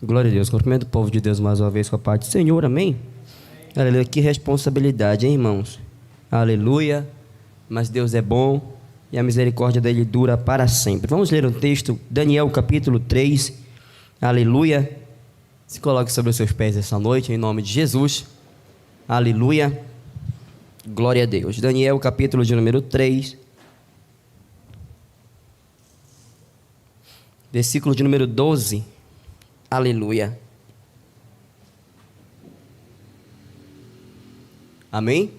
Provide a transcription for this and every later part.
Glória a Deus. Cumprimento o povo de Deus mais uma vez com a paz do Senhor, amém? Aleluia. Que responsabilidade, hein, irmãos? Aleluia. Mas Deus é bom e a misericórdia dele dura para sempre. Vamos ler um texto, Daniel capítulo 3. Aleluia. Se coloque sobre os seus pés essa noite, em nome de Jesus. Aleluia. Glória a Deus. Daniel capítulo de número 3. Versículo de número 12. Aleluia. Amém?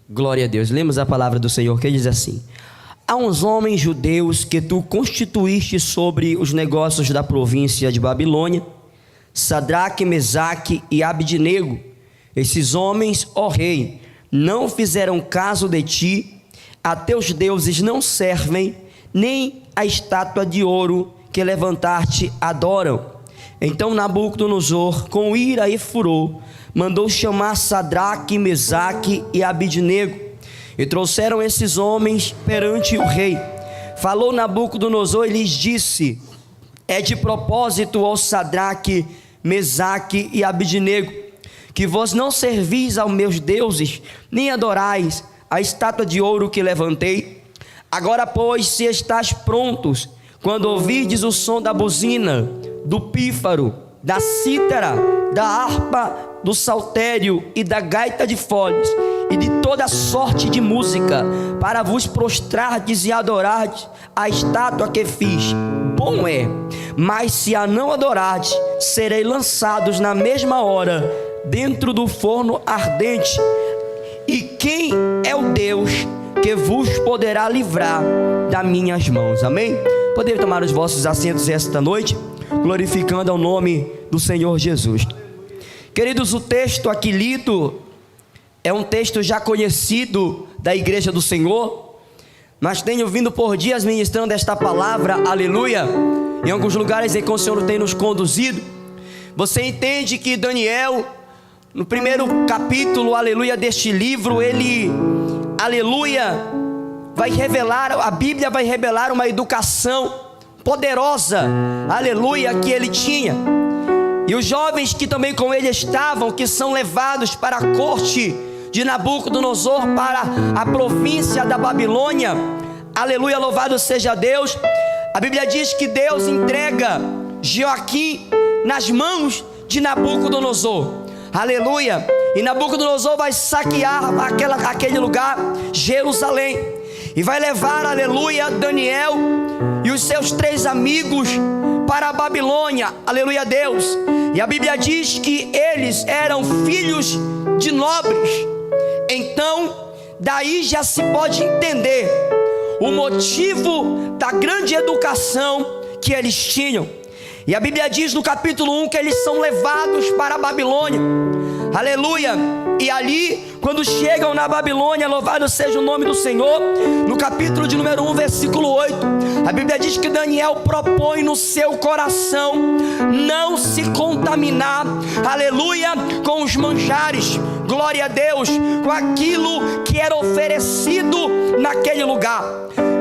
Glória a Deus. Lemos a palavra do Senhor que diz assim: há uns homens judeus que tu constituíste sobre os negócios da província de Babilônia, Sadraque, Mesaque e Abidnego. Esses homens, ó rei, não fizeram caso de ti, a teus deuses não servem, nem a estátua de ouro que levantar-te adoram. Então Nabucodonosor, com ira e furor, mandou chamar Sadraque, Mesaque e Abidnego, e trouxeram esses homens perante o rei. Falou Nabucodonosor e lhes disse: é de propósito, ó Sadraque, Mesaque e Abidnego, que vós não servis aos meus deuses, nem adorais a estátua de ouro que levantei. Agora, pois, se estáis prontos, quando ouvirdes o som da buzina, do pífaro, da cítara, da harpa, do saltério e da gaita de foles, e de toda sorte de música, para vos prostrardes e adorardes a estátua que fiz, bom é. Mas se a não adorardes, serei lançados na mesma hora dentro do forno ardente. E quem é o Deus que vos poderá livrar das minhas mãos? Amém? Podeis tomar os vossos assentos esta noite, glorificando ao nome do Senhor Jesus. Queridos, o texto aqui lido é um texto já conhecido da igreja do Senhor, mas tenho vindo por dias ministrando esta palavra, aleluia, em alguns lugares em que o Senhor tem nos conduzido. Você entende que Daniel, no primeiro capítulo, aleluia, deste livro, ele, aleluia, vai revelar, a Bíblia vai revelar uma educação poderosa, aleluia, que ele tinha. E os jovens que também com ele estavam, que são levados para a corte de Nabucodonosor, para a província da Babilônia, aleluia, louvado seja Deus. A Bíblia diz que Deus entrega Joaquim nas mãos de Nabucodonosor, aleluia, e Nabucodonosor vai saquear aquele lugar, Jerusalém, e vai levar, aleluia, Daniel e os seus 3 amigos para a Babilônia, aleluia Deus. E a Bíblia diz que eles eram filhos de nobres. Então daí já se pode entender o motivo da grande educação que eles tinham. E a Bíblia diz no capítulo 1 que eles são levados para a Babilônia, aleluia. E ali, quando chegam na Babilônia, louvado seja o nome do Senhor, no capítulo de número 1, versículo 8, a Bíblia diz que Daniel propõe no seu coração não se contaminar, aleluia, com os manjares, glória a Deus, com aquilo que era oferecido naquele lugar.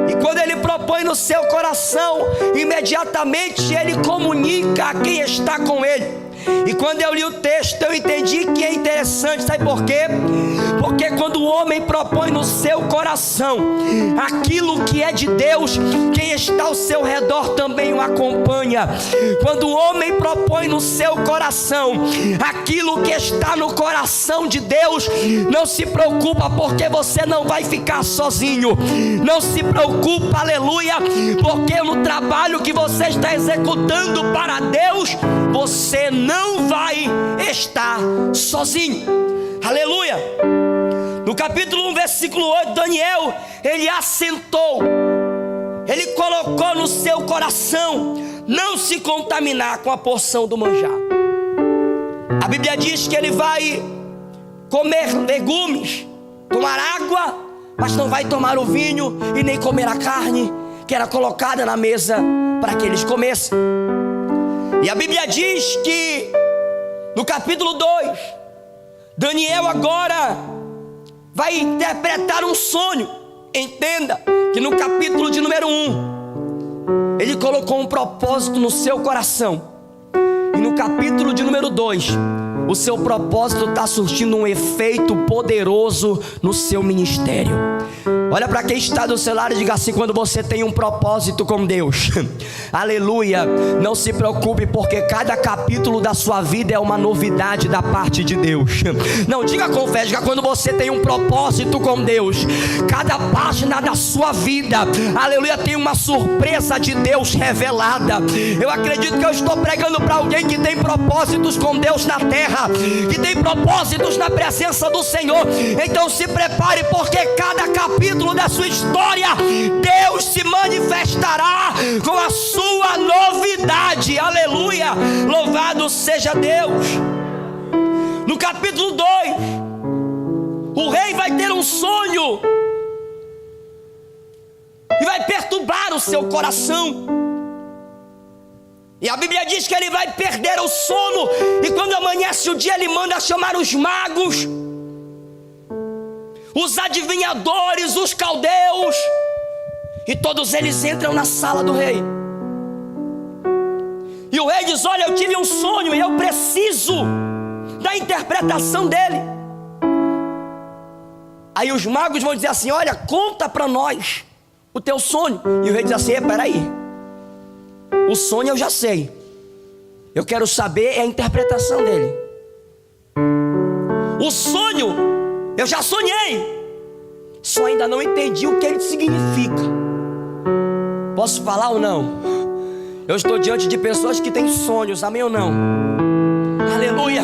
E quando ele propõe no seu coração, imediatamente ele comunica a quem está com ele. E quando eu li o texto, eu entendi que é interessante, sabe por quê? Porque quando o homem propõe no seu coração aquilo que é de Deus, quem está ao seu redor também o acompanha. Quando o homem propõe no seu coração aquilo que está no coração de Deus, não se preocupa, porque você não vai ficar sozinho. Não se preocupa, aleluia, porque no trabalho que você está executando para Deus, você não vai estar sozinho, aleluia. No capítulo 1, versículo 8, Daniel, ele assentou, ele colocou no seu coração não se contaminar com a porção do manjar. A Bíblia diz que ele vai comer legumes, tomar água, mas não vai tomar o vinho e nem comer a carne que era colocada na mesa para que eles comessem. E a Bíblia diz que no capítulo 2, Daniel agora vai interpretar um sonho. Entenda que no capítulo de número 1, colocou um propósito no seu coração. E no capítulo de número 2, o seu propósito está surtindo um efeito poderoso no seu ministério. Olha para quem está do seu lado e diga assim: quando você tem um propósito com Deus, aleluia, não se preocupe, porque cada capítulo da sua vida é uma novidade da parte de Deus. Não, diga com fé, diga: quando você tem um propósito com Deus, cada página da sua vida, aleluia, tem uma surpresa de Deus revelada. Eu acredito que eu estou pregando para alguém que tem propósitos com Deus na terra, que tem propósitos na presença do Senhor. Então se prepare, porque cada capítulo da sua história, Deus se manifestará com a sua novidade. Aleluia, louvado seja Deus. No capítulo 2, o rei vai ter um sonho e vai perturbar o seu coração. E a Bíblia diz que ele vai perder o sono, e quando amanhece o dia, ele manda chamar os magos, os adivinhadores, os caldeus, e todos eles entram na sala do rei. E o rei diz: olha, eu tive um sonho e eu preciso da interpretação dele. Aí os magos vão dizer assim: olha, conta para nós o teu sonho. E o rei diz assim: peraí, o sonho eu já sei, eu quero saber a interpretação dele. O sonho eu já sonhei, só ainda não entendi o que ele significa. Posso falar ou não? Eu estou diante de pessoas que têm sonhos, amém ou não? Aleluia.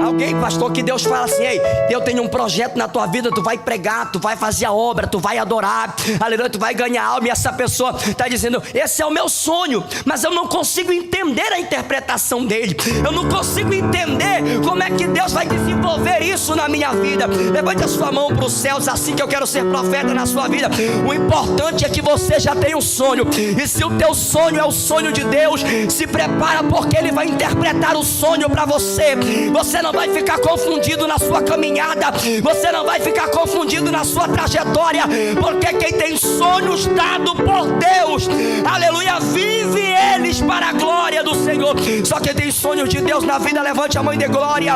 Alguém, pastor, que Deus fala assim: ei, eu tenho um projeto na tua vida, tu vai pregar, tu vai fazer a obra, tu vai adorar, aleluia, tu vai ganhar alma. E essa pessoa está dizendo: esse é o meu sonho, mas eu não consigo entender a interpretação dele, eu não consigo entender como é que Deus vai desenvolver isso na minha vida. Levante a sua mão para os céus, assim que eu quero ser profeta na sua vida. O importante é que você já tem um sonho, e se o teu sonho é o sonho de Deus, se prepara, porque Ele vai interpretar o sonho para você. Você não vai ficar confundido na sua caminhada, você não vai ficar confundido na sua trajetória, porque quem tem sonhos dados por Deus, aleluia, vive eles para a glória do Senhor. Só quem tem sonhos de Deus na vida, levante a mão de glória,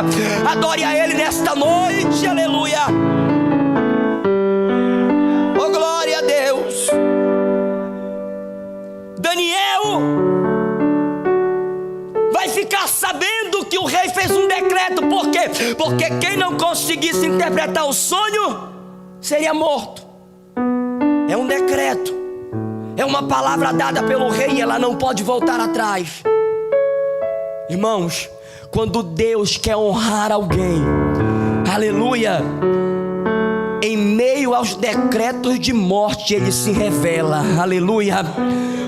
adore a Ele nesta noite, aleluia. Oh, glória a Deus. Daniel vai ficar sabendo que o rei fez um decreto. Por quê? Porque quem não conseguisse interpretar o sonho seria morto. É um decreto, é uma palavra dada pelo rei, e ela não pode voltar atrás. Irmãos, quando Deus quer honrar alguém, aleluia, em meio aos decretos de morte Ele se revela, aleluia.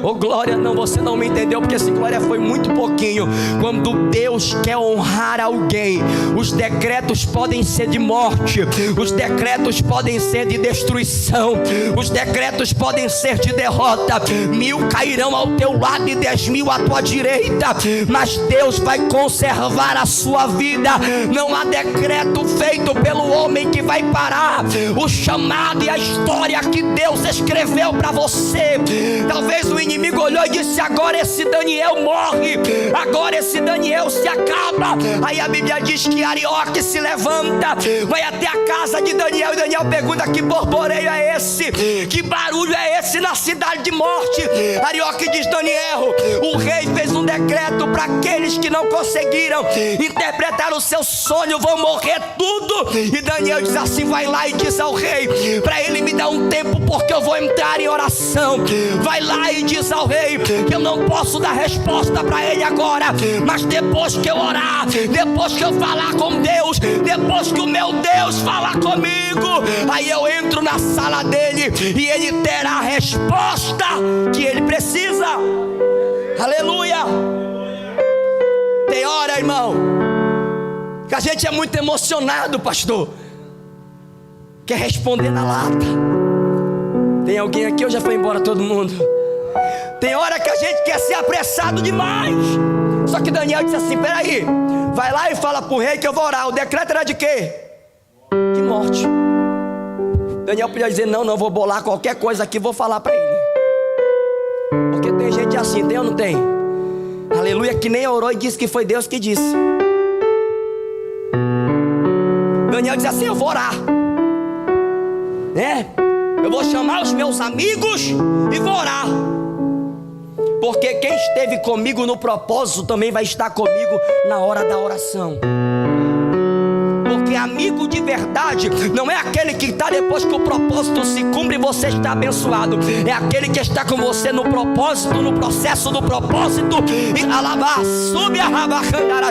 Oh glória, não, você não me entendeu, porque esse glória foi muito pouquinho. Quando Deus quer honrar alguém, os decretos podem ser de morte, os decretos podem ser de destruição, os decretos podem ser de derrota. 1000 cairão ao teu lado e 10.000 à tua direita, mas Deus vai conservar a sua vida. Não há decreto feito pelo homem que vai parar o chamado e a história que Deus escreveu para você. Talvez o inimigo olhou e disse: agora esse Daniel morre, agora esse Daniel se acaba. Aí a Bíblia diz que Arioque se levanta, vai até a casa de Daniel, e Daniel pergunta: que borboreio é esse? Que barulho é esse na cidade de morte? Arioque diz: Daniel, o rei fez um decreto para aqueles que não conseguiram interpretar o seu sonho, vão morrer tudo. E Daniel diz assim: vai lá e diz ao rei para ele me dar um tempo, porque eu vou entrar em oração. Vai lá e diz ao rei que eu não posso dar resposta para ele agora, mas depois que eu orar, depois que eu falar com Deus, depois que o meu Deus falar comigo, aí eu entro na sala dele e ele terá a resposta que ele precisa. Aleluia. Tem hora, irmão, que a gente é muito emocionado, pastor, quer responder na lata. Tem alguém aqui ou já foi embora todo mundo? Tem hora que a gente quer ser apressado demais. Só que Daniel disse assim: peraí, vai lá e fala pro rei que eu vou orar. O decreto era de quê? De morte. Daniel podia dizer: não, vou bolar qualquer coisa aqui, vou falar para ele. Porque tem tem gente assim, tem ou não tem? Aleluia, que nem orou e disse que foi Deus que disse. Daniel diz assim: eu vou orar, né? Eu vou chamar os meus amigos e vou orar, porque quem esteve comigo no propósito também vai estar comigo na hora da oração. Porque amigo de verdade não é aquele que está depois que o propósito se cumpre e você está abençoado. É aquele que está com você no propósito, no processo do propósito. E alabar, sube a rabacandará.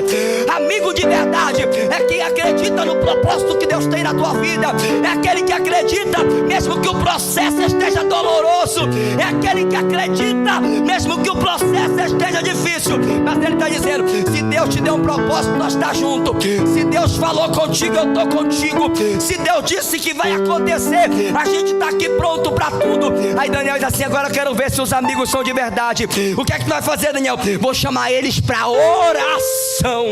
Amigo de verdade é quem acredita no propósito que Deus tem na tua vida. É aquele que acredita mesmo que o processo esteja doloroso. É aquele que acredita mesmo que o processo esteja difícil. Mas ele está dizendo: se Deus te deu um propósito, nós estamos juntos. Se Deus falou contigo, eu estou contigo. Se Deus disse que vai acontecer, a gente está aqui pronto para tudo. Aí Daniel diz assim: agora eu quero ver se os amigos são de verdade. O que é que tu vai fazer, Daniel? Vou chamar eles para oração.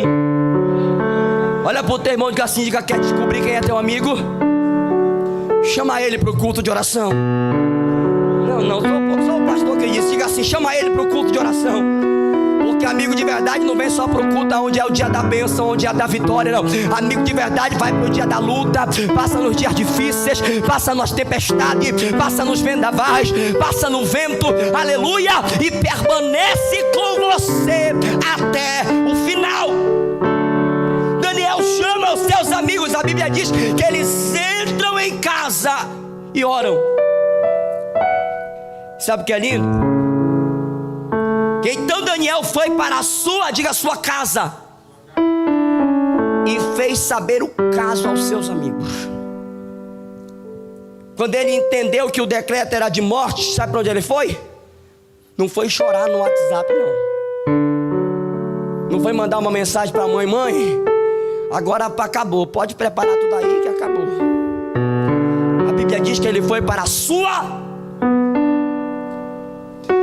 Olha para o teu irmão e diga assim: quer descobrir quem é teu amigo? Chama ele para o culto de oração. Não, sou o pastor que disse. Diga assim: chama ele para o culto de oração. Porque amigo de verdade não vem só para o culto onde é o dia da bênção, onde é da vitória, não. Amigo de verdade vai para o dia da luta, passa nos dias difíceis, passa nas tempestades, passa nos vendavais, passa no vento, aleluia, e permanece com você até o final. Daniel chama os seus amigos, a Bíblia diz que eles entram em casa e oram. Sabe o que é lindo? Então Daniel foi para a sua casa, e fez saber o caso aos seus amigos. Quando ele entendeu que o decreto era de morte, sabe para onde ele foi? Não foi chorar no WhatsApp, não. Não foi mandar uma mensagem para a mãe: mãe, agora acabou, pode preparar tudo aí que acabou. A Bíblia diz que ele foi para a sua.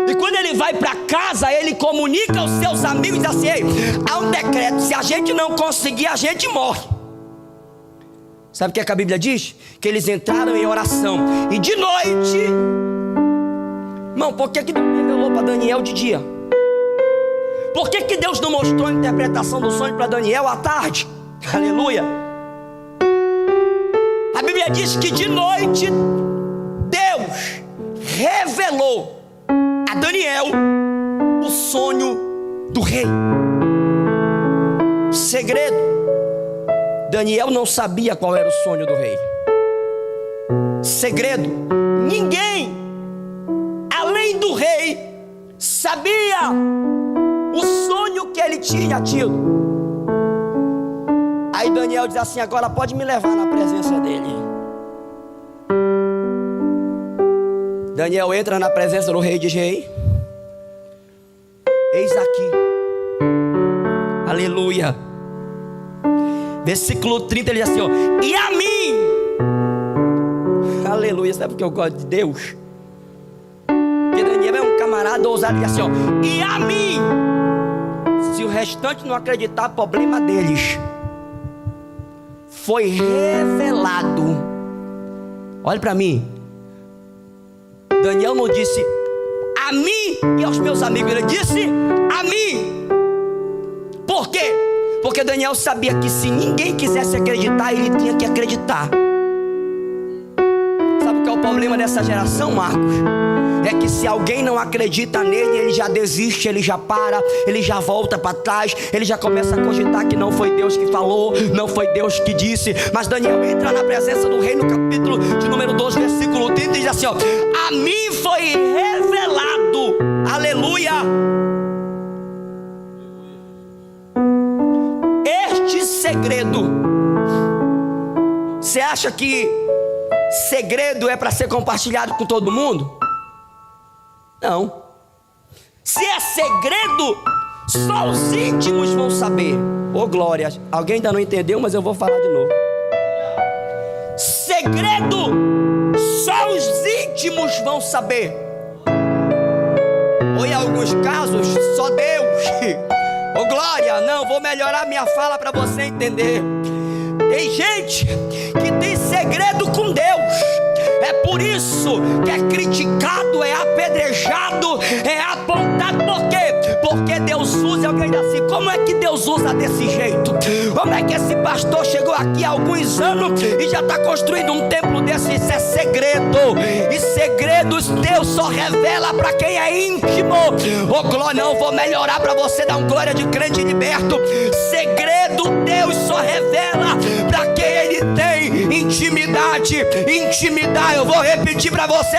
E quando ele vai para casa, ele comunica aos seus amigos assim: ei, há um decreto, se a gente não conseguir, a gente morre. Sabe o que é que a Bíblia diz? Que eles entraram em oração. E de noite, irmão, por que Deus revelou para Daniel de dia? Por que Deus não mostrou a interpretação do sonho para Daniel à tarde? Aleluia. A Bíblia diz que de noite Deus revelou a Daniel o sonho do rei. Segredo: Daniel não sabia qual era o sonho do rei. Segredo: ninguém além do rei sabia o sonho que ele tinha tido. Aí Daniel diz assim: agora pode me levar na presença dele. Daniel entra na presença do rei de rei. Eis aqui, aleluia. Versículo 30 ele diz assim: ó, e a mim, aleluia. Sabe porque eu gosto de Deus? Porque Daniel é um camarada ousado. Ele diz assim: ó, e a mim, se o restante não acreditar, problema deles, foi revelado. Olha para mim. Daniel não disse a mim e aos meus amigos, ele disse a mim. Por quê? Porque Daniel sabia que se ninguém quisesse acreditar, ele tinha que acreditar. Sabe o que é o problema dessa geração, Marcos? É que se alguém não acredita nele, ele já desiste, ele já para, ele já volta para trás, ele já começa a cogitar que não foi Deus que falou, não foi Deus que disse. Mas Daniel entra na presença do rei no capítulo de número 12, versículo 30, e diz assim: ó, a mim foi revelado, aleluia, este segredo. Você acha que segredo é para ser compartilhado com todo mundo? Não. Se é segredo, só os íntimos vão saber. Ô glória, alguém ainda não entendeu, mas eu vou falar de novo. Segredo, só os íntimos vão saber. Ou em alguns casos, só Deus. Ô glória, não, vou melhorar minha fala para você entender. Tem gente que tem segredo com Deus. É por isso que é criticado, é apedrejado, é apontado alguém assim: como é que Deus usa desse jeito? Como é que esse pastor chegou aqui há alguns anos e já está construindo um templo desse? Isso é segredo. E segredos Deus só revela para quem é íntimo. Oh glória, não vou melhorar para você dar um glória de crente liberto. Segredo Deus só revela para quem Ele tem intimidade. Intimidade, eu vou repetir para você: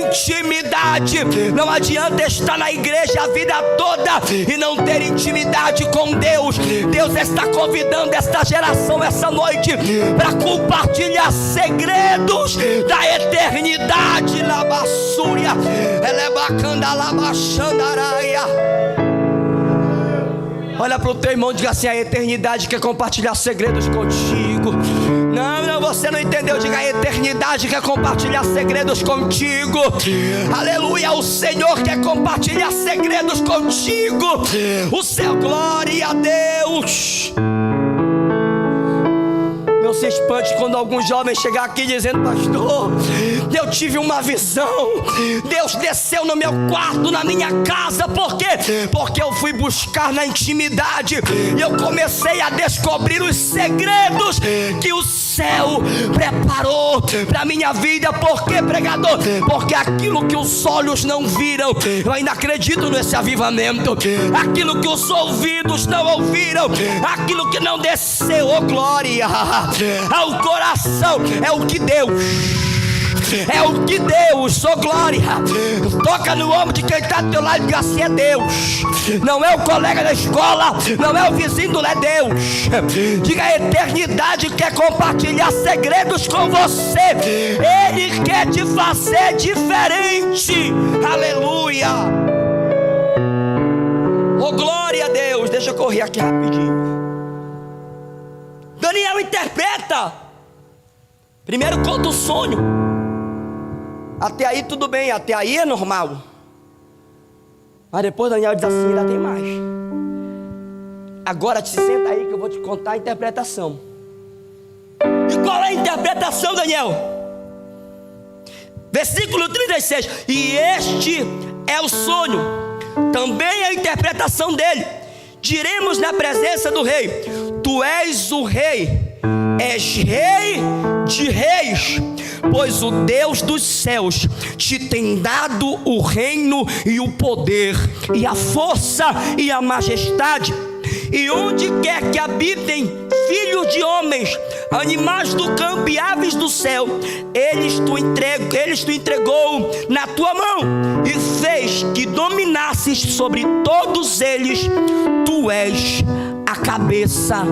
intimidade. Não adianta estar na igreja a vida toda e não ter intimidade com Deus. Deus está convidando esta geração essa noite para compartilhar segredos da eternidade. Labassúria, elebacanda, labaxandaraia. Olha para o teu irmão e diga assim: a eternidade quer compartilhar segredos contigo. Não, você não entendeu. Diga: a eternidade quer compartilhar segredos contigo. Aleluia, o Senhor quer compartilhar segredos contigo. O céu, glória a Deus. Não se espante quando algum jovem chegar aqui dizendo: pastor, eu tive uma visão, Deus desceu no meu quarto, na minha casa. Por quê? Porque eu fui buscar na intimidade e eu comecei a descobrir os segredos que o céu preparou para minha vida. Por quê, pregador? Porque aquilo que os olhos não viram, eu ainda acredito nesse avivamento. Aquilo que os ouvidos não ouviram, aquilo que não desceu, oh glória, ao coração, é o que Deus, oh glória. Toca no ombro de quem está do teu lado e diga assim: é Deus. Não é o colega da escola, não é o vizinho, é Deus. Diga: a eternidade quer compartilhar segredos com você. Ele quer te fazer diferente. Aleluia. Oh glória a Deus. Deixa eu correr aqui rapidinho. Daniel interpreta. Primeiro conta o sonho. Até aí tudo bem, até aí é normal. Mas depois Daniel diz assim: ainda tem mais. Agora te senta aí que eu vou te contar a interpretação. E qual é a interpretação, Daniel? Versículo 36. E este é o sonho, também a interpretação dele. Diremos na presença do rei: tu és o rei, és rei de reis, pois o Deus dos céus te tem dado o reino e o poder e a força e a majestade. E onde quer que habitem filhos de homens, animais do campo e aves do céu, eles tu entregou na tua mão e fez que dominasses sobre todos eles. Tu és a cabeça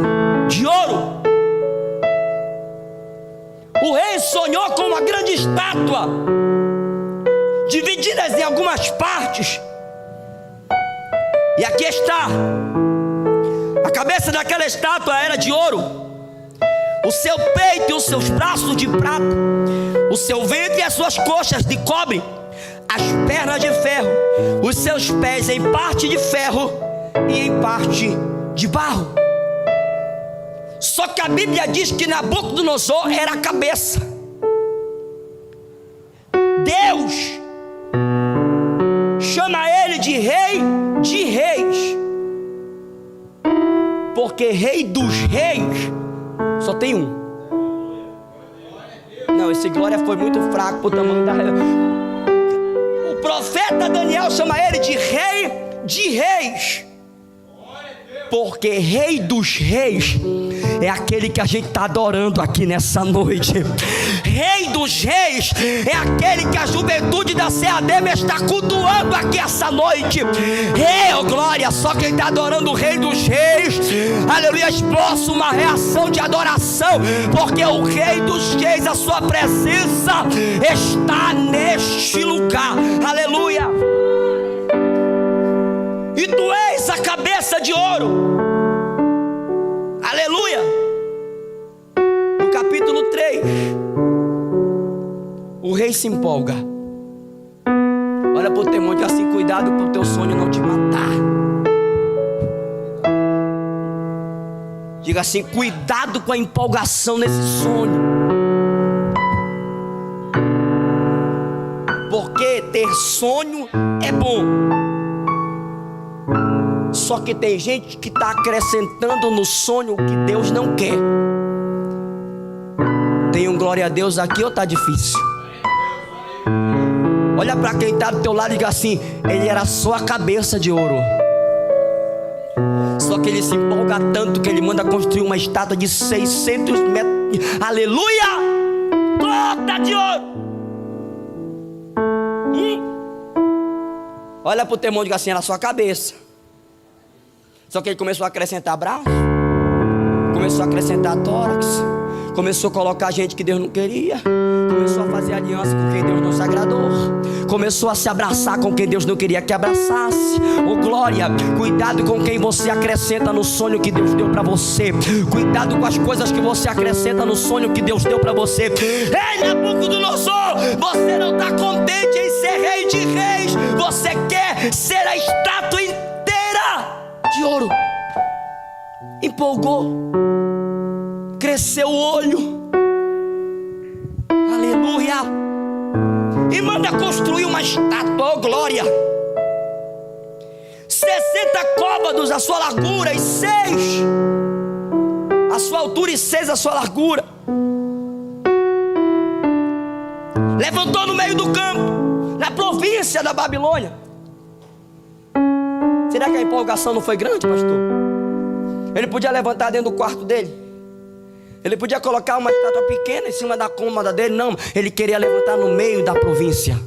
de ouro. O rei sonhou com uma grande estátua, divididas em algumas partes. E aqui está. A cabeça daquela estátua era de ouro, o seu peito e os seus braços de prata, o seu ventre e as suas coxas de cobre, as pernas de ferro, os seus pés em parte de ferro e em parte de barro. Só que a Bíblia diz que Nabucodonosor era a cabeça. Deus chama ele de rei de reis, porque rei dos reis só tem um. Não, esse glória foi muito fraco para o tamanho da... O profeta Daniel chama ele de rei de reis, porque rei dos reis é aquele que a gente está adorando aqui nessa noite. Rei dos reis é aquele que a juventude da CADM está cultuando aqui essa noite. Rei, oh glória, só quem está adorando o rei dos reis, aleluia, exposta uma reação de adoração, porque o rei dos reis, a sua presença está neste lugar, aleluia. E tu és a cabeça de ouro, aleluia. No capítulo 3, o rei se empolga. Olha para o teu irmão e diz assim: cuidado para o teu sonho não te matar. Diga assim: cuidado com a empolgação nesse sonho, porque ter sonho é bom, Só que tem gente que está acrescentando no sonho o que Deus não quer. Tem um glória a Deus aqui ou está difícil? Olha para quem está do teu lado e diga assim: ele era só a cabeça de ouro. Só que ele se empolga tanto que ele manda construir uma estátua de 600 metros. Aleluia! Toda de ouro. Olha para o teu irmão e diga assim: era só a cabeça. Só que ele começou a acrescentar braço, começou a acrescentar tórax, começou a colocar gente que Deus não queria, começou a fazer aliança com quem Deus não se agradou, começou a se abraçar com quem Deus não queria que abraçasse. Oh glória, cuidado com quem você acrescenta no sonho que Deus deu para você. Cuidado com as coisas que você acrescenta no sonho que Deus deu para você. Ei, Nabucodonosor, você não está contente em ser rei de reis, você quer ser a estátua inteira de ouro. Empolgou, cresceu o olho, aleluia, e manda construir uma estátua, oh glória, 60 côvados a sua largura e 6 a sua altura e 6 a sua largura. Levantou no meio do campo, na província da Babilônia. Será que a empolgação não foi grande, pastor? Ele podia levantar dentro do quarto dele, ele podia colocar uma estátua pequena em cima da cômoda dele. Não, ele queria levantar no meio da província.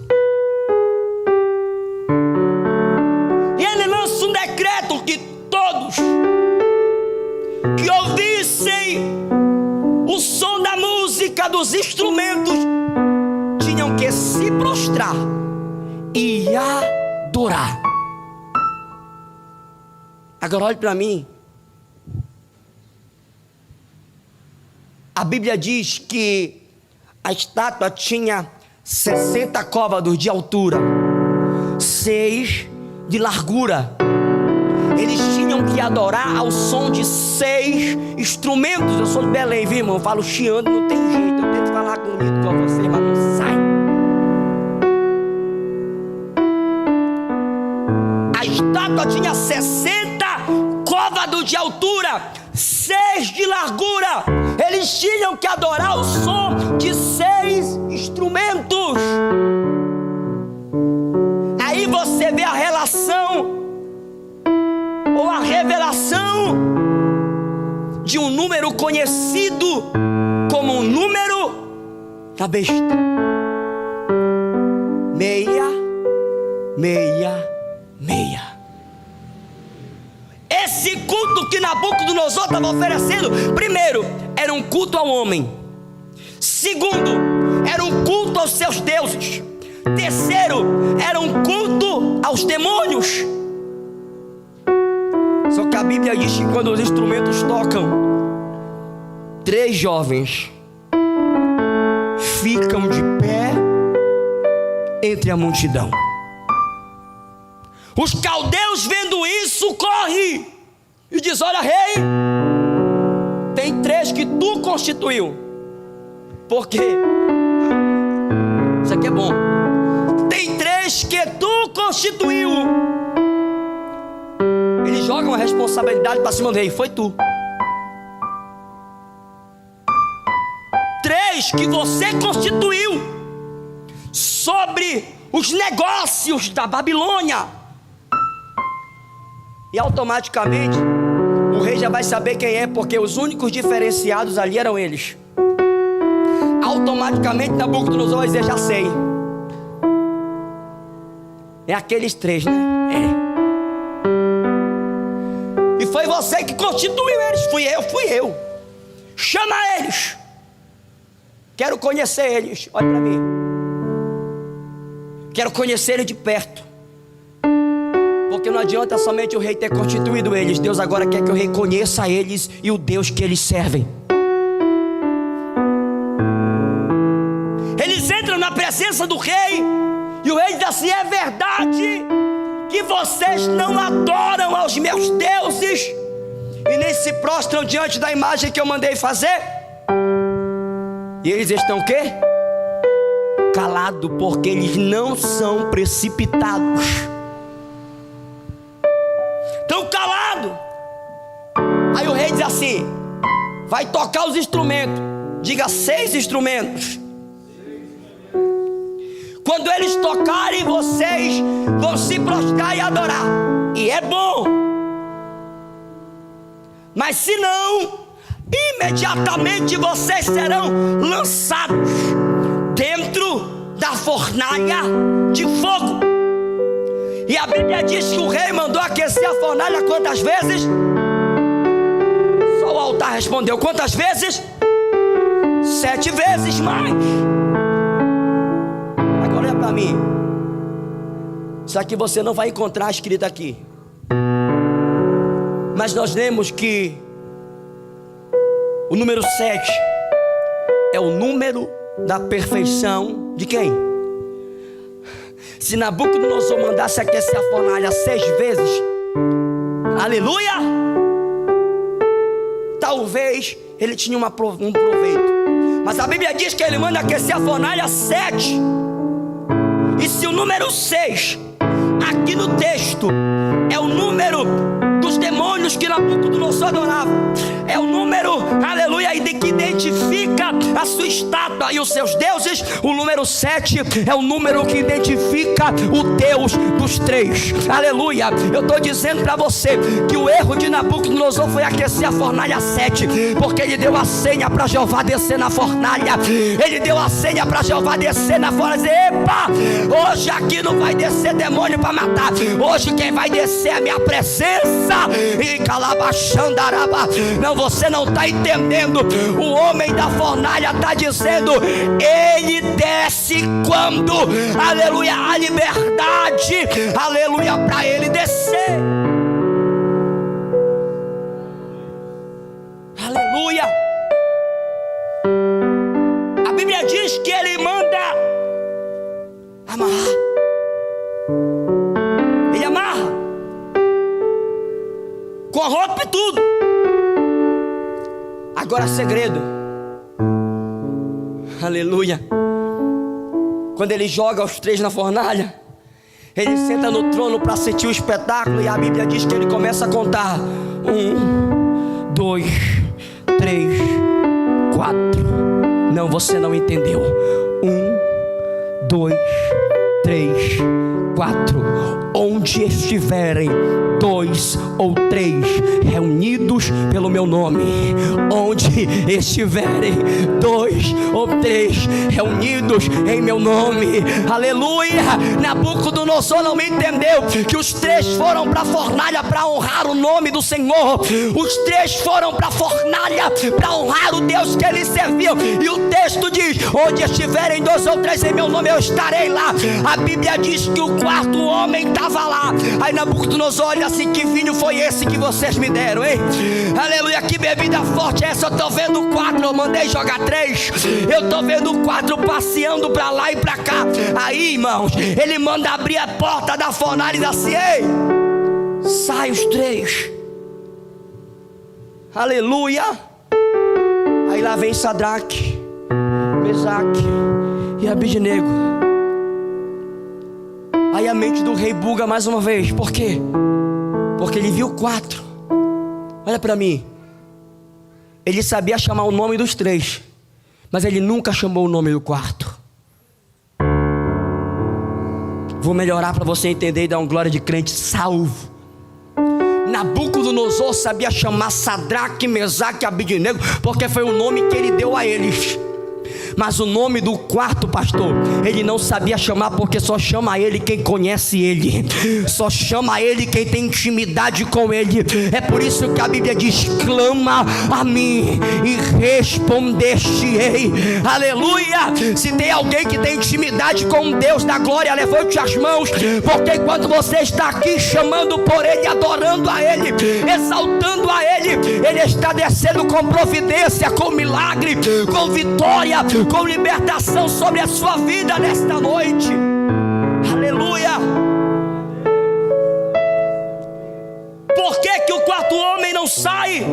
E ele lança um decreto que todos que ouvissem o som da música, dos instrumentos, tinham que se prostrar e adorar. Agora olhe para mim. A Bíblia diz que a estátua tinha 60 côvados de altura, 6 de largura. Eles tinham que adorar ao som de 6 instrumentos. Eu sou de Belém, viu, irmão? Eu falo chiando, não tem jeito. Eu tento falar bonito com você, mas não sai. A estátua tinha 60 côvados de altura, 6 de largura. Eles tinham que adorar o som de 6 instrumentos. Aí você vê a relação ou a revelação de um número conhecido como um número da besta. 666. Esse culto que Nabucodonosor estava oferecendo, primeiro, era um culto ao homem. Segundo, era um culto aos seus deuses. Terceiro, era um culto aos demônios. Só que a Bíblia diz que quando os instrumentos tocam, 3 jovens ficam de pé entre a multidão. Os caldeus vendo isso correm e diz: olha, rei, tem 3 que tu constituiu. Por quê? Isso aqui é bom. Tem 3 que tu constituiu. Eles jogam a responsabilidade para cima do rei. Foi tu. 3 que você constituiu sobre os negócios da Babilônia. E automaticamente o rei já vai saber quem é, porque os únicos diferenciados ali eram eles. Automaticamente Nabucodonosor vai dizer: já sei, é aqueles 3, né? É. E foi você que constituiu eles. Fui eu. Chama eles. Quero conhecer eles. Olha para mim. Quero conhecer eles de perto. Porque não adianta somente o rei ter constituído eles. Deus agora quer que o rei conheça eles e o Deus que eles servem. Eles entram na presença do rei e o rei diz assim: é verdade que vocês não adoram aos meus deuses e nem se prostram diante da imagem que eu mandei fazer? E eles estão o quê? Calados, porque eles não são precipitados. Estão calados. assim: vai tocar os instrumentos. Diga 6 instrumentos. Quando eles tocarem, vocês vão se prostrar e adorar. E é bom. Mas se não, imediatamente vocês serão lançados dentro da fornalha de fogo. E a Bíblia diz que o rei mandou aquecer a fornalha quantas vezes? Só o altar respondeu: quantas vezes? 7 vezes mais. Agora olha para mim. Isso aqui você não vai encontrar escrito aqui, mas nós lemos que o número 7 é o número da perfeição de quem? Se Nabucodonosor mandasse aquecer a fornalha 6 vezes, aleluia, talvez ele tinha um proveito. Mas a Bíblia diz que ele manda aquecer a fornalha 7. E se o número 6 aqui no texto é o número dos demônios que Nabucodonosor adorava, é o número, aleluia, que identifica a sua estátua e os seus deuses, o número 7 é o número que identifica o Deus dos 3, aleluia. Eu estou dizendo para você que o erro de Nabucodonosor foi aquecer a fornalha 7, porque ele deu a senha para Jeová descer na fornalha. Ele deu a senha para Jeová descer na fornalha e dizer: epa, hoje aqui não vai descer demônio para matar, hoje quem vai descer é a minha presença. E calabachandaraba. Não, você não está entendendo. O homem da fornalha está dizendo: ele desce quando, aleluia, a liberdade, aleluia, para ele descer. Aleluia. A Bíblia diz que ele manda amarrar. Ele amarra com a roupa e tudo. Agora segredo, aleluia. Quando ele joga os 3 na fornalha, ele senta no trono para assistir o espetáculo. E a Bíblia diz que ele começa a contar: 1, 2, 3, 4. Não, você não entendeu. 1, 2, 3, 4. Onde estiverem 2 ou 3 reunidos pelo meu nome, onde estiverem 2 ou 3 reunidos em meu nome, aleluia. Nabucodonosor não entendeu que os 3 foram para a fornalha para honrar o nome do Senhor. Os 3 foram para a fornalha para honrar o Deus que eles serviam. E o texto diz: onde estiverem 2 ou 3 em meu nome, eu estarei lá. A Bíblia diz que o 4º homem estava lá. Aí Nabucodonosor olha assim: que vinho foi esse que vocês me deram, hein? Aleluia, que bebida forte é essa? Eu estou vendo 4, eu mandei jogar 3. Eu estou vendo 4 passeando para lá e para cá. Aí, irmãos, ele manda abrir a porta da fornalha e diz assim: ei, sai os 3. Aleluia. Aí lá vem Sadraque, Mesaque e Abidnego. Aí a mente do rei buga mais uma vez. Por quê? Porque ele viu 4. Olha para mim. Ele sabia chamar o nome dos 3, mas ele nunca chamou o nome do 4. Vou melhorar para você entender e dar um glória de crente salvo. Nabucodonosor sabia chamar Sadraque, Mesaque e Abidnego, porque foi o nome que ele deu a eles. Mas o nome do 4º, pastor, ele não sabia chamar, porque só chama ele quem conhece ele, só chama ele quem tem intimidade com ele. É por isso que a Bíblia diz: clama a mim e respondeste-ei. Aleluia. Se tem alguém que tem intimidade com Deus da glória, levante as mãos, porque quando você está aqui chamando por ele, adorando a ele, exaltando a ele, ele está descendo com providência, com milagre, com vitória, com libertação sobre a sua vida nesta noite. Aleluia. Por que o 4º homem não sai?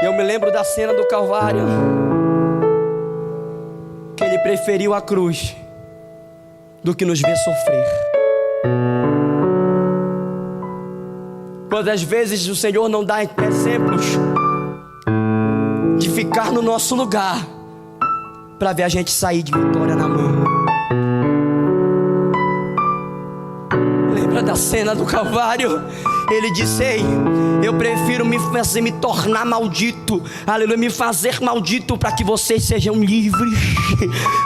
Eu me lembro da cena do Calvário, que ele preferiu a cruz do que nos ver sofrer. Quantas vezes o Senhor não dá exemplos de ficar no nosso lugar para ver a gente sair de vitória na mão. Lembra da cena do Calvário? Ele disse: ei, eu prefiro me tornar maldito, aleluia, me fazer maldito para que vocês sejam livres,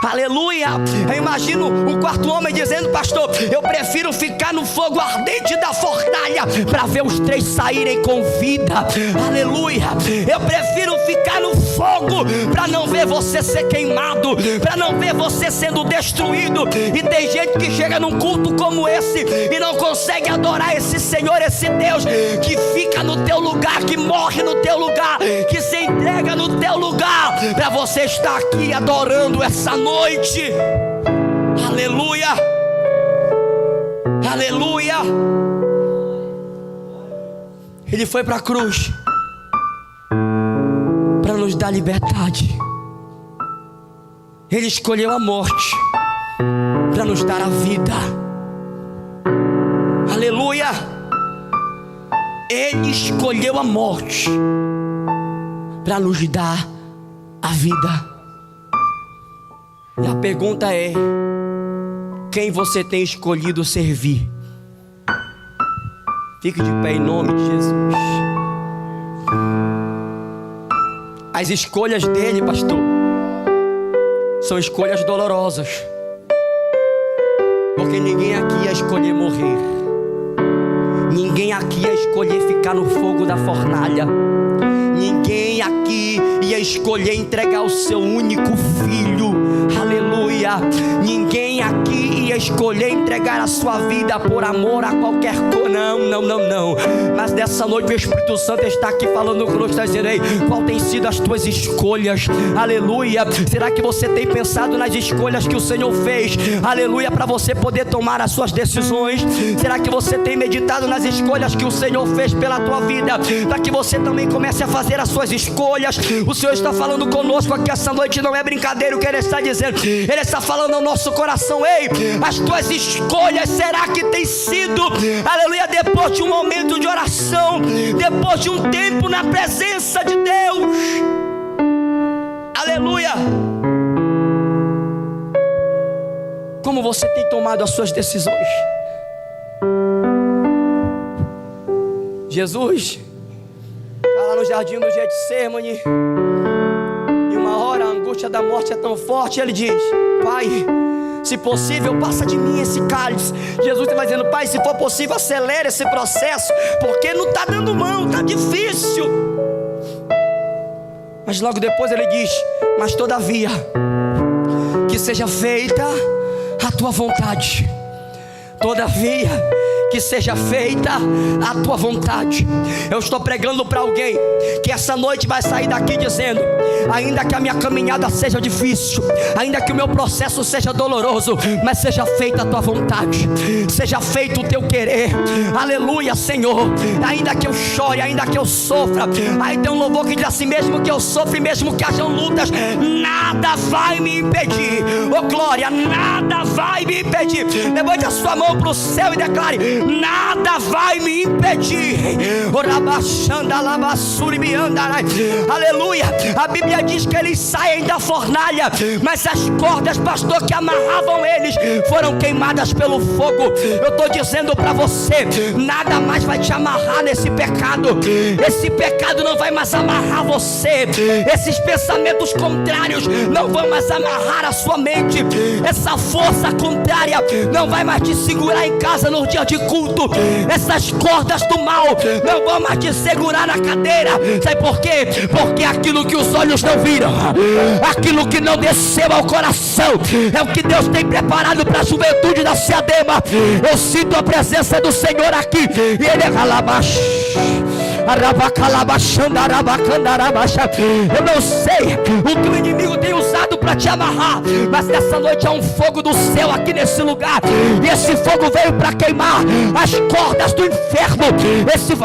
aleluia. Eu imagino o quarto homem dizendo: pastor, eu prefiro ficar no fogo ardente da fornalha para ver os 3 saírem com vida, aleluia. Eu prefiro ficar no fogo para não ver você ser queimado, para não ver você sendo destruído. E tem gente que chega num culto como esse e não consegue adorar esse Senhor, esse Deus que fica no teu lugar, que morre no teu lugar, que se entrega no teu lugar, para você estar aqui adorando essa noite, aleluia, aleluia. Ele foi para a cruz para nos dar liberdade. Ele escolheu a morte para nos dar a vida, aleluia. Ele escolheu a morte para nos dar a vida. E a pergunta é: quem você tem escolhido servir? Fique de pé em nome de Jesus. As escolhas dele, pastor, são escolhas dolorosas, porque ninguém aqui ia escolher morrer. Ninguém aqui ia escolher ficar no fogo da fornalha. Ninguém aqui ia escolher entregar o seu único filho, aleluia. Ninguém aqui ia escolher entregar a sua vida por amor a qualquer coisa. Não. Mas nessa noite o Espírito Santo está aqui falando conosco, está dizendo: ei, qual tem sido as tuas escolhas, aleluia. Será que você tem pensado nas escolhas que o Senhor fez, aleluia, para você poder tomar as suas decisões? Será que você tem meditado nas escolhas que o Senhor fez pela tua vida, para que você também comece a fazer as suas escolhas? O Senhor está falando conosco aqui essa noite, não é brincadeira o que Ele está dizendo. Ele está falando ao nosso coração: ei, as tuas escolhas, será que tem sido, aleluia, depois de um momento de oração, depois de um tempo na presença de Deus, aleluia, como você tem tomado as suas decisões? Jesus está lá no jardim do Getsemane, e uma hora a angústia da morte é tão forte, ele diz: Pai, se possível, passa de mim esse cálice. Jesus está dizendo: Pai, se for possível, acelera esse processo, porque não está dando mão, está difícil. Mas logo depois ele diz: mas todavia, que seja feita a tua vontade. Todavia, que seja feita a tua vontade. Eu estou pregando para alguém que essa noite vai sair daqui dizendo: ainda que a minha caminhada seja difícil, ainda que o meu processo seja doloroso, mas seja feita a tua vontade, seja feito o teu querer, aleluia, Senhor. Ainda que eu chore, ainda que eu sofra, aí tem um louvor que diz assim: mesmo que eu sofra e mesmo que hajam lutas, nada vai me impedir. Oh glória, nada vai me impedir. Levante a sua mão para o céu e declare: nada vai me impedir. Aleluia. A Bíblia diz que eles saem da fornalha, mas as cordas, pastor, que amarravam eles foram queimadas pelo fogo. Eu estou dizendo para você: nada mais vai te amarrar nesse pecado. Esse pecado não vai mais amarrar você. Esses pensamentos contrários não vão mais amarrar a sua mente. Essa força contrária não vai mais te segurar em casa no dia de culto. Essas cordas do mal não vão mais te segurar na cadeira. Sabe por quê? Porque aquilo que os olhos não viram, aquilo que não desceu ao coração, é o que Deus tem preparado para a juventude da Ceadema. Eu sinto a presença do Senhor aqui, e Ele é calabash. Eu não sei o que o inimigo tem usado para te amarrar, mas nessa noite há um fogo do céu aqui nesse lugar, e esse fogo veio para queimar as cordas do inferno. Esse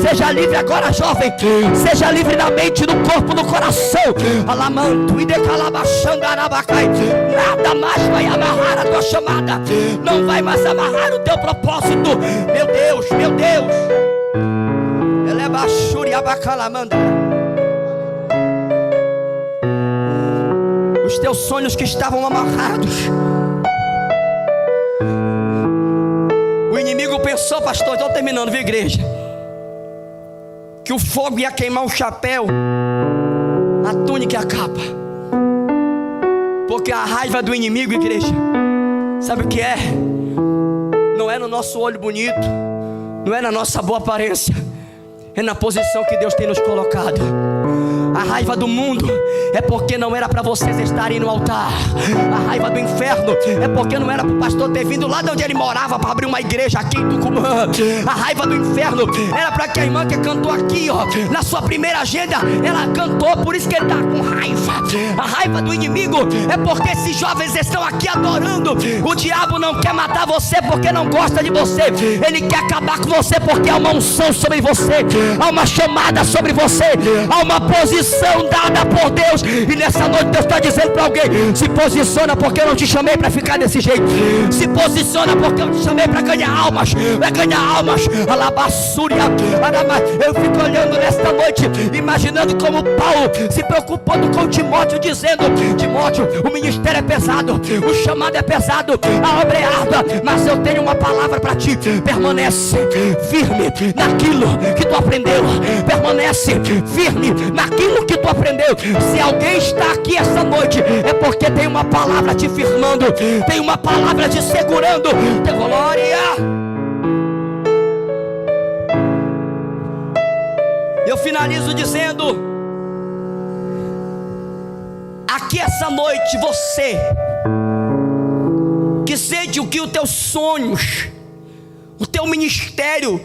seja livre agora, jovem. Seja livre na mente, no corpo, no coração. Alamanto e decalabachangarabacai. Nada mais vai amarrar a tua chamada, não vai mais amarrar o teu propósito. Meu Deus, meu Deus. Os teus sonhos que estavam amarrados, o inimigo pensou, pastor, estou terminando, viu, igreja, que o fogo ia queimar o chapéu, a túnica e a capa. Porque a raiva do inimigo, igreja, sabe o que é? Não é no nosso olho bonito, não é na nossa boa aparência, é na posição que Deus tem nos colocado. A raiva do mundo é porque não era para vocês estarem no altar. A raiva do inferno é porque não era para o pastor ter vindo lá de onde ele morava para abrir uma igreja aqui em Tucumã. A raiva do inferno era para que a irmã que cantou aqui, ó, na sua primeira agenda, ela cantou, por isso que ele está com raiva. A raiva do inimigo é porque esses jovens estão aqui adorando. O diabo não quer matar você porque não gosta de você, ele quer acabar com você porque há uma unção sobre você, há uma chamada sobre você, há uma posição dada por Deus. E nessa noite Deus está dizendo para alguém: se posiciona, porque eu não te chamei para ficar desse jeito. Se posiciona, porque eu te chamei para ganhar almas. Vai ganhar almas. Alabassúria. Eu fico olhando nesta noite, imaginando como Paulo se preocupando com Timóteo, dizendo: Timóteo, o ministério é pesado, o chamado é pesado, a obra é árdua, mas eu tenho uma palavra para ti. Permanece firme naquilo que tu aprendeu. Permanece firme naquilo que tu aprendeu. Se alguém está aqui essa noite, é porque tem uma palavra te firmando, tem uma palavra te segurando. Glória. Eu finalizo dizendo: aqui essa noite, você que sente o que os teus sonhos, o teu ministério,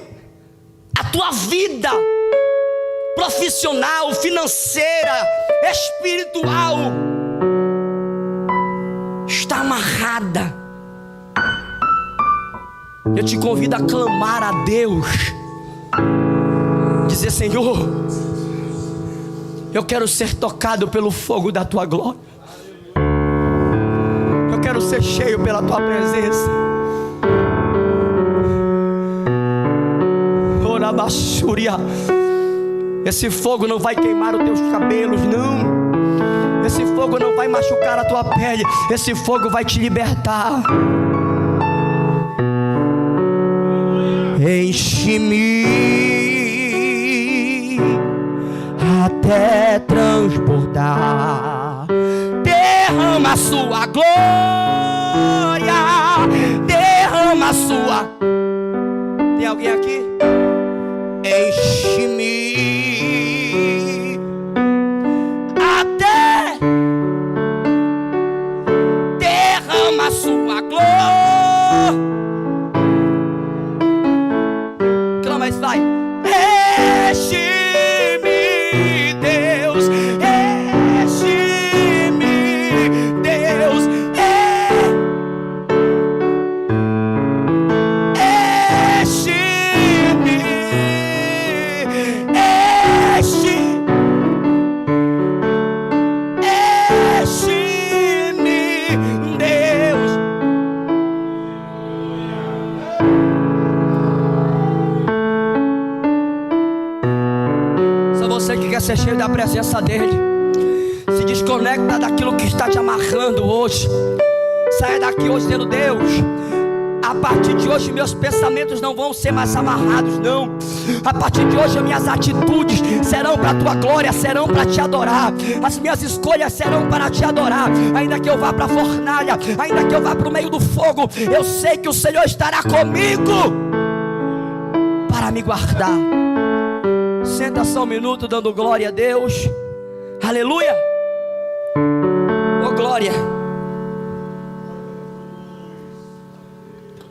a tua vida profissional, financeira, espiritual está amarrada, eu te convido a clamar a Deus, dizer: Senhor, eu quero ser tocado pelo fogo da tua glória, eu quero ser cheio pela tua presença. Ora baixúria. Esse fogo não vai queimar os teus cabelos, não. Esse fogo não vai machucar a tua pele. Esse fogo vai te libertar. Enche-me até transbordar. Derrama a sua glória. Derrama a sua. Tem alguém aqui? Enche-me até, derrama a sua glória. Clama isso, vai. Enche-me, Deus. Enche-me, Deus. Ser cheio da presença dele. Se desconecta daquilo que está te amarrando hoje. Saia daqui hoje dizendo: Deus, a partir de hoje meus pensamentos não vão ser mais amarrados, não. A partir de hoje as minhas atitudes serão para a tua glória, serão para te adorar. As minhas escolhas serão para te adorar. Ainda que eu vá para a fornalha, ainda que eu vá para o meio do fogo, eu sei que o Senhor estará comigo para me guardar. Senta só um minuto dando glória a Deus. Aleluia. Oh glória.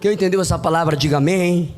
Quem entendeu essa palavra, diga amém.